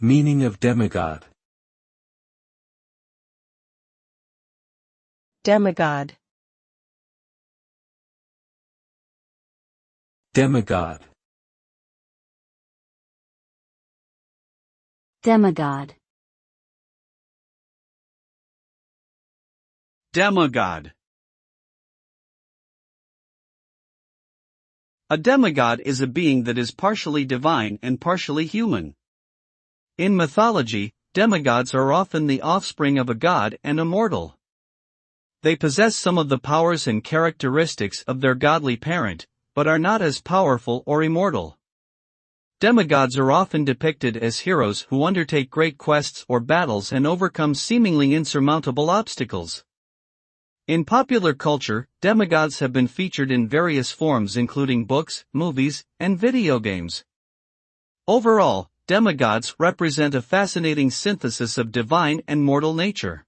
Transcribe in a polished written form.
Meaning of demigod. Demigod. Demigod. Demigod. Demigod. A demigod is a being that is partially divine and partially human. In mythology, demigods are often the offspring of a god and a mortal. They possess some of the powers and characteristics of their godly parent, but are not as powerful or immortal. Demigods are often depicted as heroes who undertake great quests or battles and overcome seemingly insurmountable obstacles. In popular culture, demigods have been featured in various forms including books, movies, and video games. Overall, demigods represent a fascinating synthesis of divine and mortal nature.